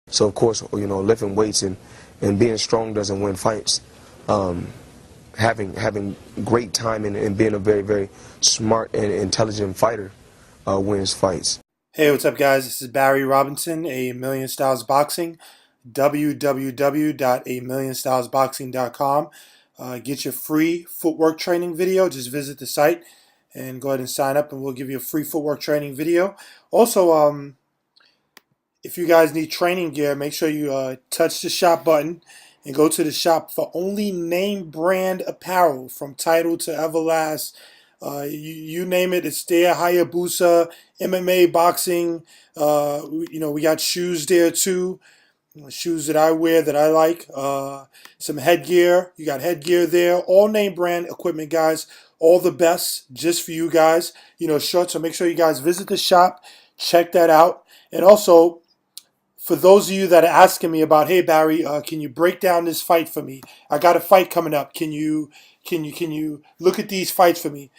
So of course, lifting weights and being strong doesn't win fights. Having great timing and being a very, very smart and intelligent fighter wins fights. Hey, what's up, guys? This is Barry Robinson, A Million Styles Boxing, www.amillionstylesboxing.com. Get your free footwork training video. Just visit the site and go ahead and sign up, and we'll give you a free footwork training video. Also, if you guys need training gear, make sure you touch the shop button and go to the shop for only name brand apparel, from Title to Everlast. You name it, it's there. Hayabusa, MMA, boxing. We got shoes there too. Shoes that I wear that I like. Some headgear. You got headgear there. All name brand equipment, guys. All the best just for you guys. Short. So make sure you guys visit the shop. Check that out. And also, for those of you that are asking me about, hey Barry, can you break down this fight for me? I got a fight coming up. Can you look at these fights for me?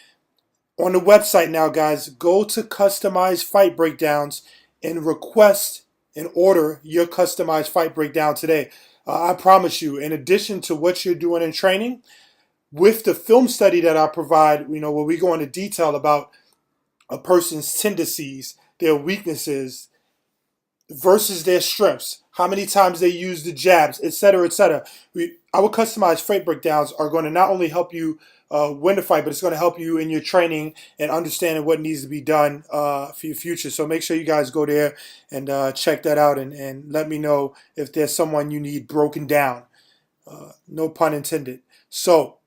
On the website now, guys, go to customized fight breakdowns and request and order your customized fight breakdown today. I promise you, in addition to what you're doing in training, with the film study that I provide, where we go into detail about a person's tendencies, their weaknesses versus their strengths, how many times they use the jabs, etc., etc. Our customized fight breakdowns are going to not only help you win the fight, but it's going to help you in your training and understanding what needs to be done for your future. So make sure you guys go there and check that out, and let me know if there's someone you need broken down. No pun intended. So,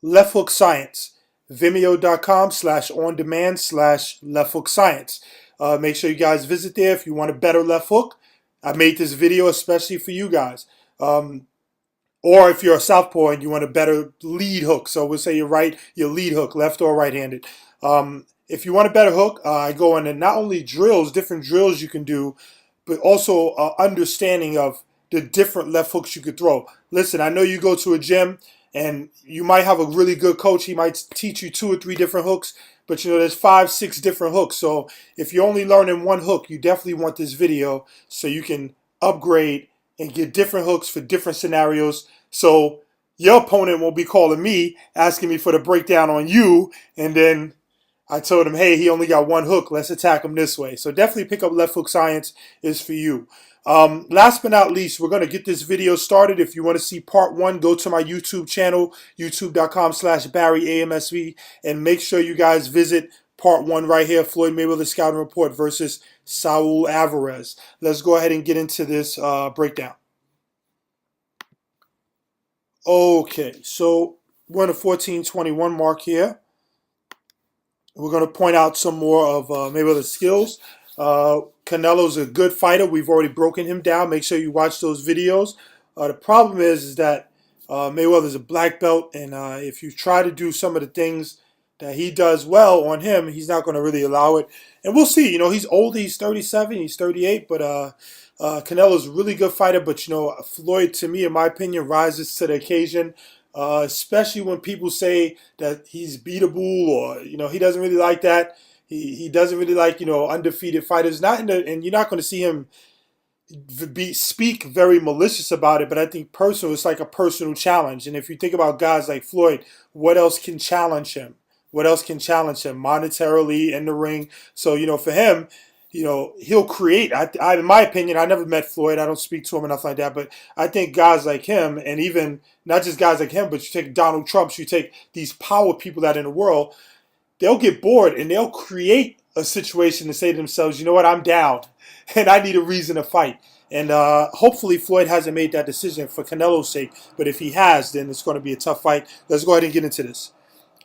Left Hook Science, vimeo.com/on-demand/Left Hook Science. Make sure you guys visit there if you want a better left hook. I made this video especially for you guys. Or if you're a southpaw and you want a better lead hook, so we'll say your lead hook, left or right-handed. If you want a better hook, I go into not only different drills you can do, but also understanding of the different left hooks you could throw. Listen, I know you go to a gym and you might have a really good coach. He might teach you 2 or 3 different hooks, but there's 5, 6 different hooks. So if you're only learning one hook, you definitely want this video so you can upgrade and get different hooks for different scenarios. So your opponent won't be calling me, asking me for the breakdown on you, and then I told him, hey, he only got one hook. Let's attack him this way. So definitely pick up Left Hook Science is for you. Last but not least, we're going to get this video started. If you want to see part 1, go to my YouTube channel, youtube.com/BarryAMSB, and make sure you guys visit part 1 right here, Floyd Mayweather Scouting Report versus Saul Alvarez. Let's go ahead and get into this breakdown. Okay, so we're on the 14:21 mark here. We're going to point out some more of Mayweather's skills. Canelo's a good fighter. We've already broken him down. Make sure you watch those videos. The problem is that Mayweather's a black belt, and if you try to do some of the things that he does well on him, he's not going to really allow it. And we'll see. He's old. He's 37. He's 38. But Canelo's a really good fighter. But, Floyd, to me, in my opinion, rises to the occasion. Especially when people say that he's beatable, or he doesn't really like that. He doesn't really like undefeated fighters. And you're not going to see him speak very malicious about it. But I think it's like a personal challenge. And if you think about guys like Floyd, what else can challenge him? What else can challenge him monetarily in the ring? So for him, he'll create. In my opinion, I never met Floyd. I don't speak to him or nothing like that. But I think guys like him, and even not just guys like him, but you take Donald Trump, you take these power people that are in the world, they'll get bored and they'll create a situation to say to themselves, you know what, I'm down and I need a reason to fight. And hopefully Floyd hasn't made that decision for Canelo's sake. But if he has, then it's going to be a tough fight. Let's go ahead and get into this.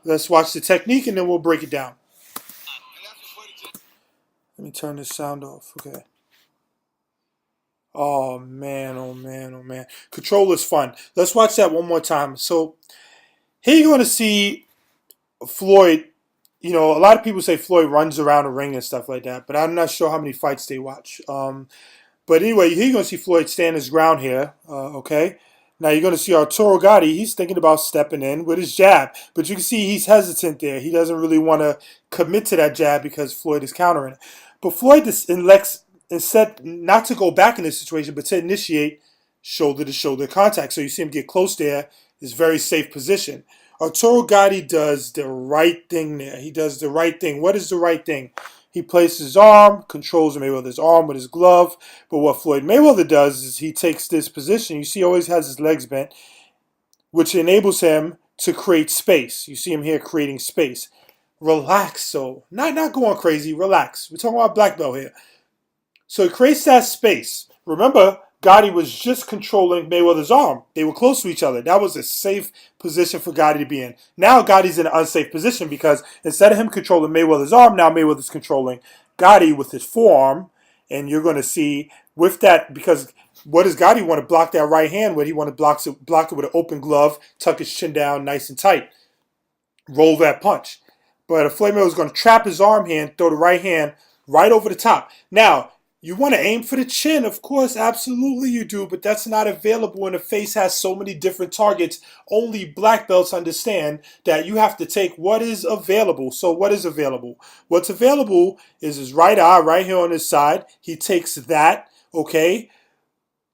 Let's watch the technique and then we'll break it down. Let me turn this sound off. Okay. Oh, man, oh, man, oh, man. Control is fun. Let's watch that one more time. So here you're going to see Floyd. A lot of people say Floyd runs around the ring and stuff like that, but I'm not sure how many fights they watch. But anyway, here you're going to see Floyd stand his ground here, okay? Now you're going to see Arturo Gatti. He's thinking about stepping in with his jab, but you can see he's hesitant there. He doesn't really want to commit to that jab because Floyd is countering it. But Floyd instead, not to go back in this situation, but to initiate shoulder-to-shoulder contact. So you see him get close there. It's very safe position. Arturo Gatti does the right thing there. He does the right thing. What is the right thing? He places his arm, controls Mayweather's arm with his glove. But what Floyd Mayweather does is he takes this position. You see, he always has his legs bent, which enables him to create space. You see him here creating space. Relax, so not going crazy. Relax. We're talking about black belt here. So he creates that space. Remember, Gotti was just controlling Mayweather's arm. They were close to each other. That was a safe position for Gotti to be in. Now Gotti's in an unsafe position because instead of him controlling Mayweather's arm, now Mayweather's controlling Gotti with his forearm. And you're going to see with that, because what does Gotti want to block that right hand with? He want to block it with an open glove, tuck his chin down nice and tight, roll that punch. But Floyd Mayweather's going to trap his arm here and throw the right hand right over the top. Now, you want to aim for the chin, of course, absolutely you do, but that's not available when the face has so many different targets. Only black belts understand that you have to take what is available. So what is available? What's available is his right eye right here on his side. He takes that, okay,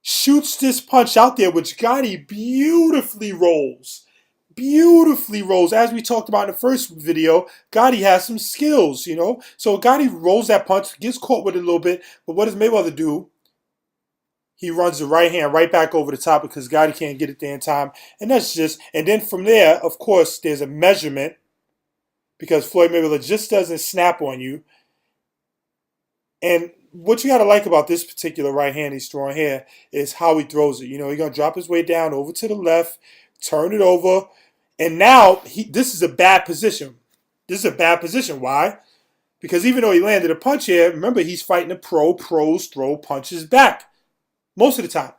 shoots this punch out there, which Gotti beautifully rolls. Beautifully rolls. As we talked about in the first video, Gotti has some skills, you know. So Gotti rolls that punch, gets caught with it a little bit, but what does Mayweather do? He runs the right hand right back over the top because Gotti can't get it there in time. And that's just, and then from there, of course, there's a measurement because Floyd Mayweather just doesn't snap on you. And what you got to like about this particular right hand he's throwing here is how he throws it. You know, he's going to drop his weight down over to the left, turn it over, and now this is a bad position. This is a bad position. Why? Because even though he landed a punch here, remember he's fighting a pro. Pros throw punches back most of the time.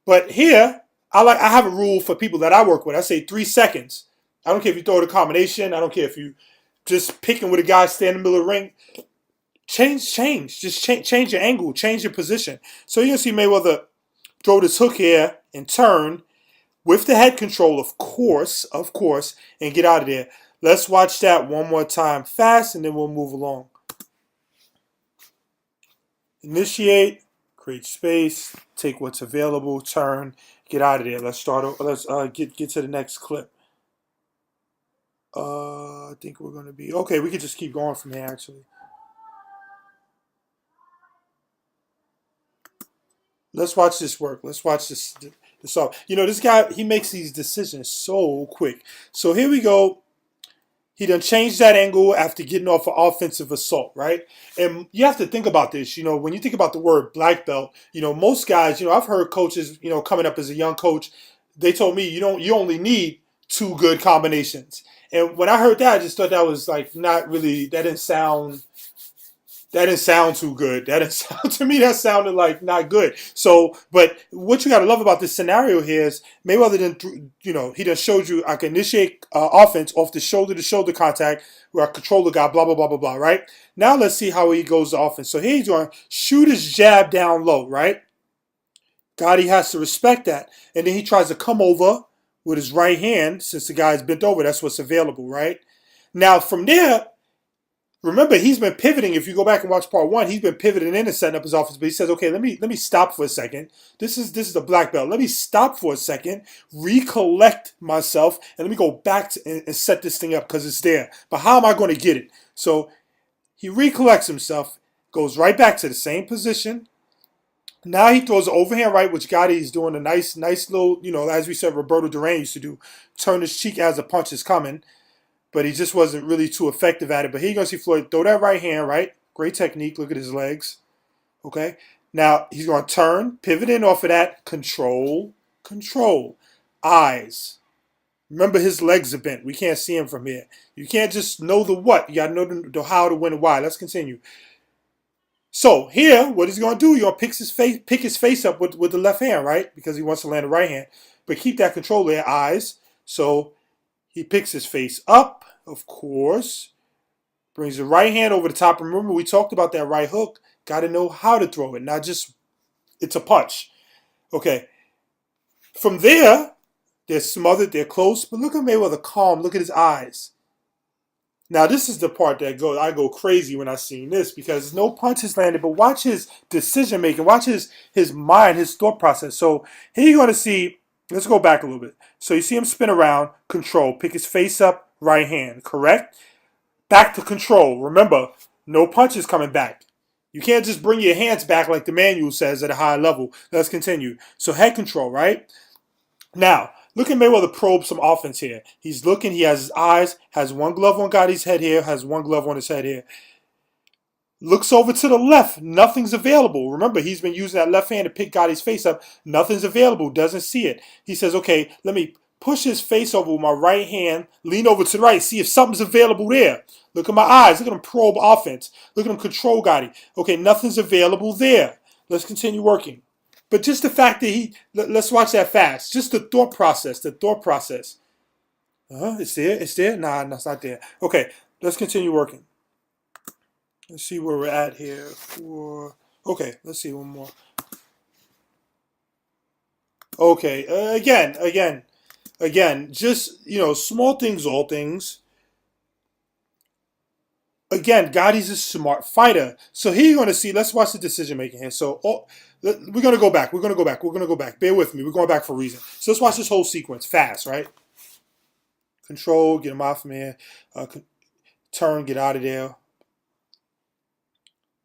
But here, I have a rule for people that I work with. I say 3 seconds. I don't care if you throw it a combination. I don't care if you just picking with a guy standing in the middle of the ring. Change. Just change your angle. Change your position. So you're going to see Mayweather throw this hook here and turn with the head control, of course, and get out of there. Let's watch that one more time fast, and then we'll move along. Initiate, create space, take what's available, turn, get out of there. Let's start. Let's get to the next clip. I think we're gonna be okay. We could just keep going from here, actually. Let's watch this work. Let's watch this. You know, this guy, he makes these decisions so quick. So here we go. He done changed that angle after getting off an offensive assault, right? And you have to think about this. You know, when you think about the word black belt, you know, most guys, you know, I've heard coaches, you know, coming up as a young coach, they told me you only need 2 good combinations. And when I heard that, I just thought that was like not really, that didn't sound too good. That didn't sound, to me, that sounded like not good. So, but what you got to love about this scenario here is Mayweather didn't, you know, he done showed you I can initiate offense off the shoulder-to-shoulder contact where I control the guy, blah, blah, blah, blah, blah, right? Now let's see how he goes to offense. So here he's going to shoot his jab down low, right? Gotti has to respect that. And then he tries to come over with his right hand since the guy's bent over. That's what's available, right? Now from there, remember, he's been pivoting. If you go back and watch part 1, he's been pivoting in and setting up his offense. But he says, okay, let me stop for a second. This is a black belt. Let me stop for a second, recollect myself, and let me go back and set this thing up because it's there. But how am I going to get it? So he recollects himself, goes right back to the same position. Now he throws an overhand right, which Gotti is doing a nice little, you know, as we said, Roberto Duran used to do, turn his cheek as a punch is coming. But he just wasn't really too effective at it. But here you're going to see Floyd throw that right hand, right? Great technique. Look at his legs. Okay? Now, he's going to turn, pivot in off of that. Control. Eyes. Remember, his legs are bent. We can't see him from here. You can't just know the what. You got to know the how, the when, the why. Let's continue. So, here, what he's going to do, he's going to pick his face up with the left hand, right? Because he wants to land the right hand. But keep that control there, eyes. So, he picks his face up, of course. Brings the right hand over the top. Remember, we talked about that right hook. Got to know how to throw it, not just it's a punch. Okay. From there, they're smothered, they're close. But look at Mayweather calm. Look at his eyes. Now this is the part that I go crazy when I seen this because no punches landed, but watch his decision making, watch his mind, his thought process. So here you're gonna see, let's go back a little bit. So you see him spin around, control, pick his face up, right hand, correct? Back to control. Remember, no punches coming back. You can't just bring your hands back like the manual says at a high level. Let's continue. So head control, right? Now, look at Mayweather probe some offense here. He's looking, he has his eyes, has one glove on Gotti's head here, has one glove on his head here. Looks over to the left, nothing's available. Remember, he's been using that left hand to pick Gotti's face up. Nothing's available, doesn't see it. He says, okay, let me push his face over with my right hand, lean over to the right, see if something's available there. Look at my eyes, look at him probe offense. Look at him control Gotti. Okay, nothing's available there. Let's continue working. But just the fact that let's watch that fast. Just the thought process, the thought process. It's there, it's there? Nah, no, it's not there. Okay, let's continue working. Let's see where we're at here. Okay, let's see one more. Okay, again, just, small things, all things. Again, Gotti's a smart fighter. So here you're going to see, let's watch the decision making here. So we're going to go back. We're going to go back. We're going to go back. Bear with me. We're going back for a reason. So let's watch this whole sequence fast, right? Control, get him out from here. Turn, get out of there.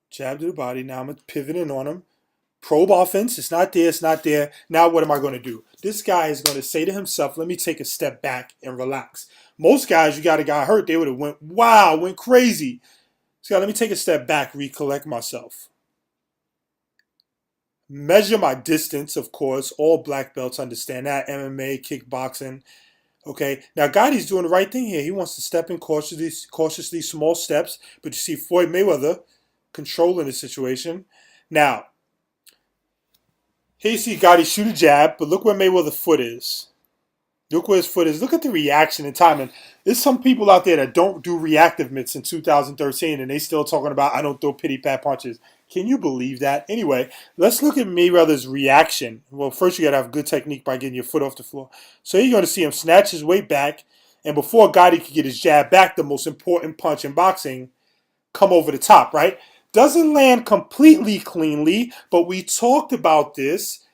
Jab to the body. Now I'm pivoting on him. Probe offense. It's not there. It's not there. Now what am I going to do? This guy is going to say to himself, let me take a step back and relax. Most guys, you got a guy hurt, they would have went crazy. So let me take a step back, recollect myself. Measure my distance, of course. All black belts understand that. MMA, kickboxing. Okay, now Gotti's doing the right thing here. He wants to step in cautiously, small steps. But you see Floyd Mayweather controlling the situation. Now, here you see Gotti shoot a jab, but look where Mayweather's foot is. Look where his foot is. Look at the reaction and timing. There's some people out there that don't do reactive mitts in 2013, and they still talking about, I don't throw pity-pat punches. Can you believe that? Anyway, let's look at Mayweather's reaction. Well, first you got to have good technique by getting your foot off the floor. So you're going to see him snatch his weight back, and before Gotti could get his jab back, the most important punch in boxing, come over the top, right? Doesn't land completely cleanly, but we talked about this.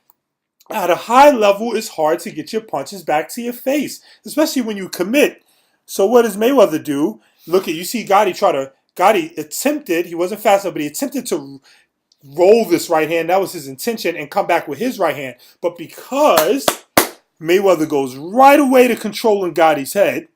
At a high level, it's hard to get your punches back to your face, especially when you commit. So what does Mayweather do? Look at, you see Gotti attempted, he wasn't fast enough, but he attempted to roll this right hand. That was his intention, and come back with his right hand. But because Mayweather goes right away to controlling Gotti's head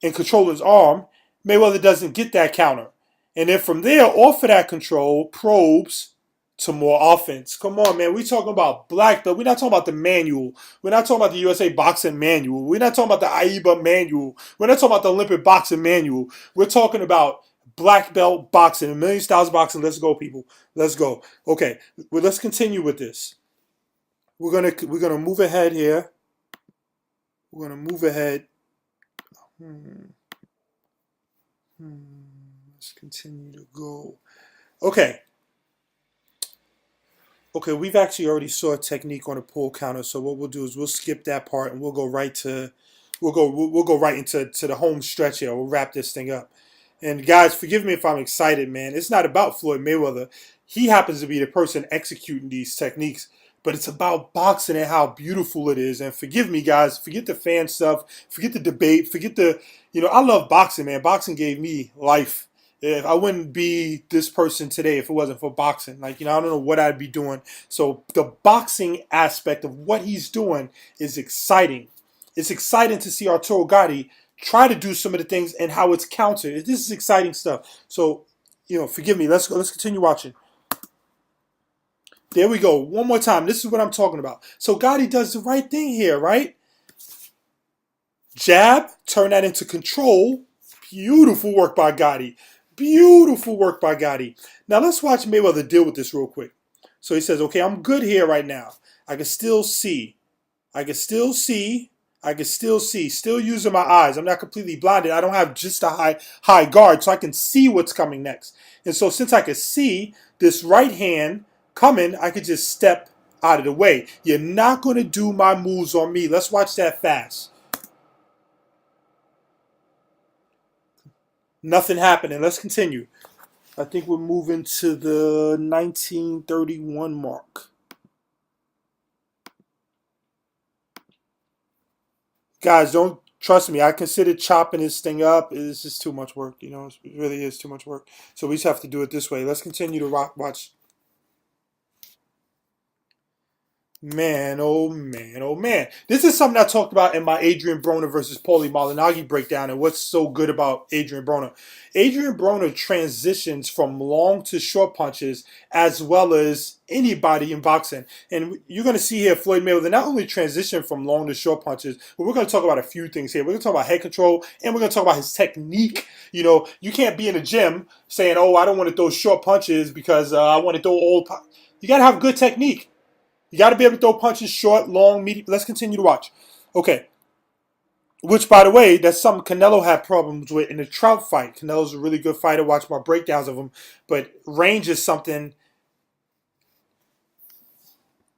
and controlling his arm, Mayweather doesn't get that counter. And then from there, off of that control, probes to more offense. Come on, man. We're talking about black belt. We're not talking about the manual. We're not talking about the USA Boxing Manual. We're not talking about the AIBA Manual. We're not talking about the Olympic Boxing Manual. We're talking about black belt boxing, a million styles of boxing. Let's go, people. Let's go. Okay, well, let's continue with this. We're gonna move ahead here. We're gonna move ahead. Let's continue to go. Okay. Okay, we've actually already saw a technique on a pull counter, so what we'll do is we'll skip that part and we'll go right into the home stretch here. We'll wrap this thing up. And guys, forgive me if I'm excited, man. It's not about Floyd Mayweather. He happens to be the person executing these techniques, but it's about boxing and how beautiful it is. And forgive me, guys. Forget the fan stuff. Forget the debate. Forget I love boxing, man. Boxing gave me life. If I wouldn't be this person today if it wasn't for boxing. I don't know what I'd be doing. So the boxing aspect of what he's doing is exciting. It's exciting to see Arturo Gatti try to do some of the things and how it's countered. This is exciting stuff. So, forgive me. Let's continue watching. There we go. One more time. This is what I'm talking about. So Gatti does the right thing here, right? Jab, turn that into control. Beautiful work by Gatti. Beautiful work by Gatti. Now let's watch Mayweather deal with this real quick. So he says, okay, I'm good here right now. I can still see. Still using my eyes. I'm not completely blinded. I don't have just a high guard, so I can see what's coming next. And so since I can see this right hand coming, I could just step out of the way. You're not going to do my moves on me. Let's watch that fast. Nothing happening. Let's continue. I think we're moving to the 1931 mark. Guys, don't trust me. I consider chopping this thing up. It's just too much work. You know, it really is too much work. So we just have to do it this way. Let's continue to watch. Man, oh man, oh man. This is something I talked about in my Adrian Broner versus Paulie Malignaggi breakdown, and what's so good about Adrian Broner. Adrian Broner transitions from long to short punches as well as anybody in boxing. And you're going to see here Floyd Mayweather not only transition from long to short punches, but we're going to talk about a few things here. We're going to talk about head control, and we're going to talk about his technique. You know, you can't be in the gym saying, oh, I don't want to throw short punches because I want to throw old punches. You got to have good technique. You got to be able to throw punches short, long, medium. Let's continue to watch. Okay. Which, by the way, that's something Canelo had problems with in the Trout fight. Canelo's a really good fighter. Watch my breakdowns of him. But range is something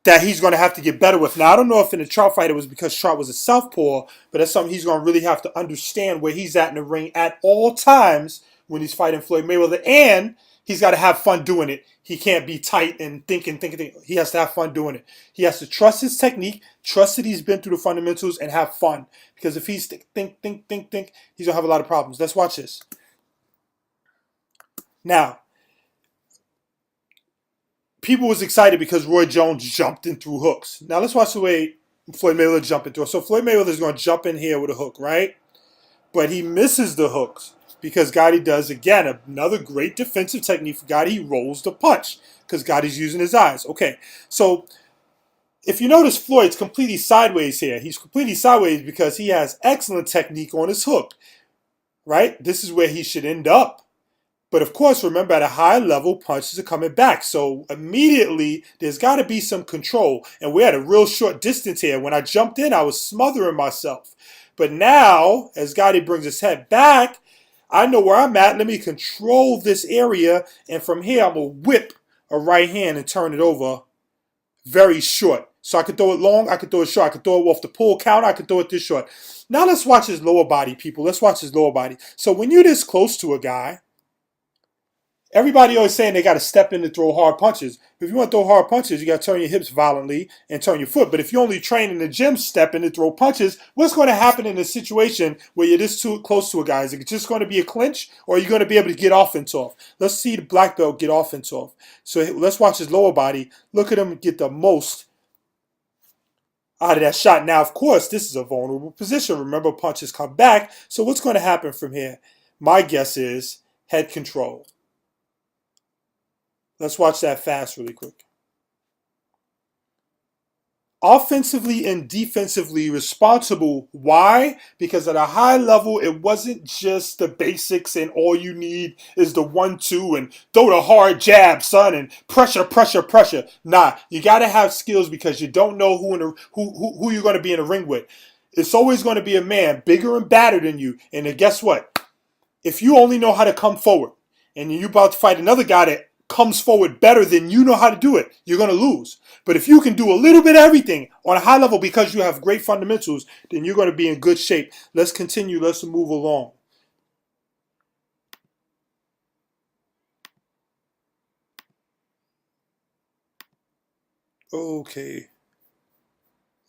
that he's going to have to get better with. Now, I don't know if in the Trout fight it was because Trout was a southpaw, but that's something he's going to really have to understand where he's at in the ring at all times when he's fighting Floyd Mayweather. And he's got to have fun doing it. He can't be tight and thinking. He has to have fun doing it. He has to trust his technique, trust that he's been through the fundamentals, and have fun. Because if he's think, he's going to have a lot of problems. Let's watch this. Now, people was excited because Roy Jones jumped in through hooks. Now let's watch the way Floyd Mayweather jumped into it. So Floyd Mayweather is going to jump in here with a hook, right? But he misses the hooks because Gotti does, again, another great defensive technique for Gotti. He rolls the punch because Gotti's using his eyes. Okay, so if you notice, Floyd's completely sideways here. He's completely sideways because he has excellent technique on his hook, right? This is where he should end up. But of course, remember, at a high level, punches are coming back. So immediately, there's got to be some control. And we're at a real short distance here. When I jumped in, I was smothering myself. But now, as Gotti brings his head back, I know where I'm at. Let me control this area. And from here, I'm going to whip a right hand and turn it over very short. So I could throw it long, I could throw it short. I could throw it off the pull counter, I could throw it this short. Now let's watch his lower body, people. Let's watch his lower body. So when you're this close to a guy, everybody always saying they got to step in to throw hard punches. If you want to throw hard punches, you got to turn your hips violently and turn your foot. But if you only train in the gym, step in to throw punches, what's going to happen in a situation where you're this too close to a guy? Is it just going to be a clinch, or are you going to be able to get offense off? Let's see the black belt get offense off. So let's watch his lower body. Look at him get the most out of that shot. Now, of course, this is a vulnerable position. Remember, punches come back. So what's going to happen from here? My guess is head control. Let's watch that fast really quick. Offensively and defensively responsible. Why? Because at a high level, it wasn't just the basics and all you need is the 1-2 and throw the hard jab, son, and pressure, pressure, pressure. Nah, you got to have skills because you don't know who you're going to be in a ring with. It's always going to be a man bigger and badder than you. And then guess what? If you only know how to come forward and you're about to fight another guy that comes forward better than you know how to do it, you're going to lose. But if you can do a little bit of everything on a high level because you have great fundamentals, then you're going to be in good shape. Let's continue. Let's move along. Okay.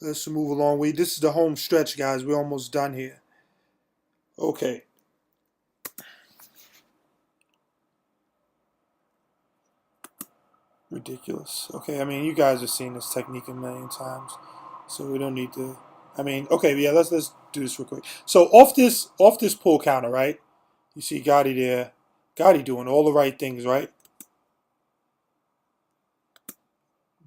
Let's move along. This is the home stretch, guys. We're almost done here. Okay. Ridiculous. Okay, I mean, you guys have seen this technique a million times, so we don't need to. I mean, okay, yeah, let's do this real quick. So off this pull counter, right? You see Gotti there. Gotti doing all the right things, right?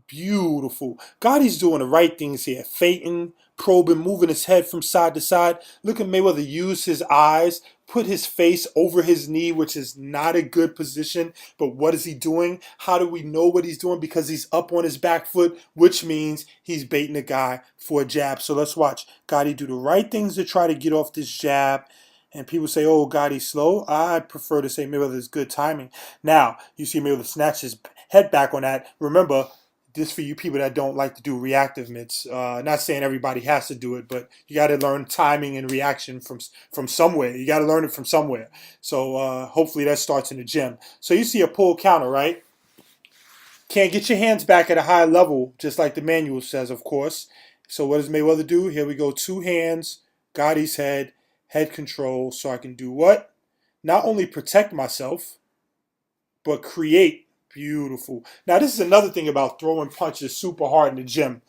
Beautiful. Gotti's doing the right things here. Feinting, probing, moving his head from side to side. Look at Mayweather use his eyes, put his face over his knee, which is not a good position. But what is he doing? How do we know what he's doing? Because he's up on his back foot, which means he's baiting the guy for a jab. So let's watch Gotti do the right things to try to get off this jab. And people say, oh, Gotti's slow. I prefer to say Mayweather's good timing. Now, you see Mayweather snatch his head back on that. Remember, This for you people that don't like to do reactive mitts. Not saying everybody has to do it, but you got to learn timing and reaction from somewhere. You got to learn it from somewhere. So hopefully that starts in the gym. So you see a pull counter, right? Can't get your hands back at a high level, just like the manual says, of course. So what does Mayweather do? Here we go. 2 hands, got his head control. So I can do what? Not only protect myself, but create. Beautiful. Now, this is another thing about throwing punches super hard in the gym.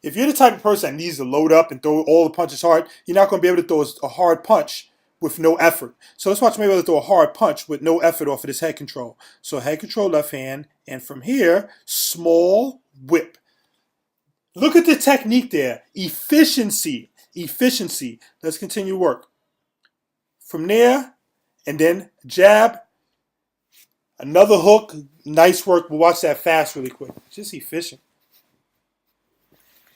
If you're the type of person that needs to load up and throw all the punches hard, you're not going to be able to throw a hard punch with no effort. So let's watch Mayweather throw a hard punch with no effort off of his head control. So head control, left hand, and from here, small whip. Look at the technique there. Efficiency. Efficiency. Let's continue work. From there, and then jab. Another hook, nice work. We'll watch that fast really quick. Just efficient.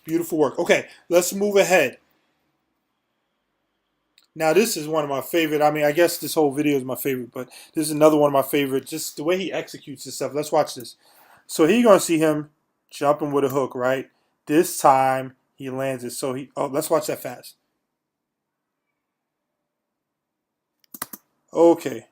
Beautiful work. Okay, let's move ahead. Now, this is one of my favorite. I mean, I guess this whole video is my favorite, but this is another one of my favorite. Just the way he executes this stuff. Let's watch this. So here you're going to see him jumping with a hook, right? This time, he lands it. So let's watch that fast. Okay.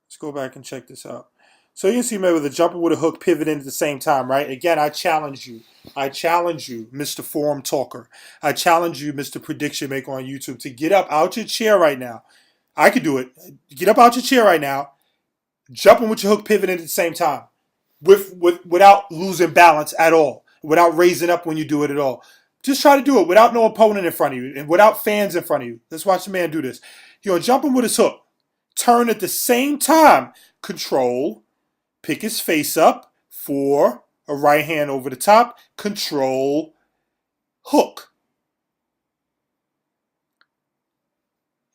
Let's go back and check this out. So you can see Mayweather jumping with a hook, pivoting at the same time, right? Again, I challenge you. I challenge you, Mr. Forum Talker. I challenge you, Mr. Prediction Maker on YouTube, to get up out your chair right now. I could do it. Get up out your chair right now, jumping with your hook, pivoting at the same time, without losing balance at all, without raising up when you do it at all. Just try to do it without no opponent in front of you and without fans in front of you. Let's watch the man do this. You're jumping with his hook. Turn at the same time. Control. Pick his face up for a right hand over the top. Control. Hook.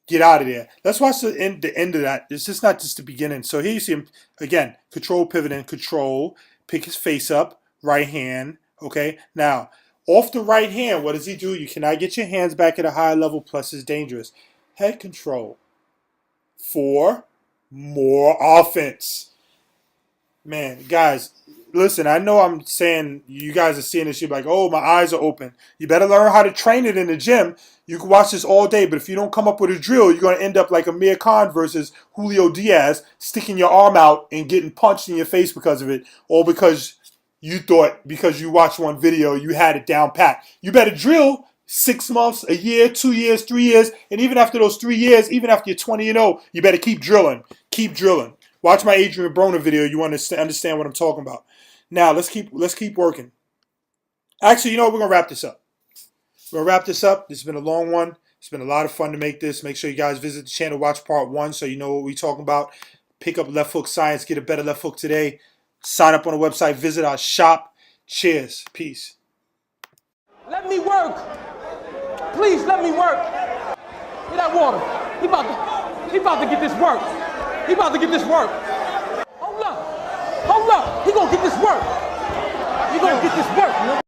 Get out of there. Let's watch the end of that. This is not just the beginning. So here you see him, again, control, pivot, and control. Pick his face up. Right hand. Okay. Now, off the right hand, what does he do? You cannot get your hands back at a high level, plus it's dangerous. Head control. For more offense. Man, guys, listen, I know I'm saying you guys are seeing this, you're like, oh, my eyes are open. You better learn how to train it in the gym. You can watch this all day, but if you don't come up with a drill, you're going to end up like Amir Khan versus Julio Diaz, sticking your arm out and getting punched in your face because of it, or because you thought because you watched one video, you had it down pat. You better drill 6 months, a year, 2 years, 3 years, and even after those 3 years, even after you're 20 and 0, you better keep drilling. Keep drilling. Watch my Adrian Broner video. You want to understand what I'm talking about. Now let's keep working. Actually, you know what? We're gonna wrap this up. We're gonna wrap this up. This has been a long one. It's been a lot of fun to make this. Make sure you guys visit the channel, watch part 1, so you know what we're talking about. Pick up left hook science. Get a better left hook today. Sign up on the website. Visit our shop. Cheers. Peace. Let me work. Please let me work. Get that water. He about to get this work. He about to get this work. Hold up. Hold up. He gonna get this work. He gonna get this work.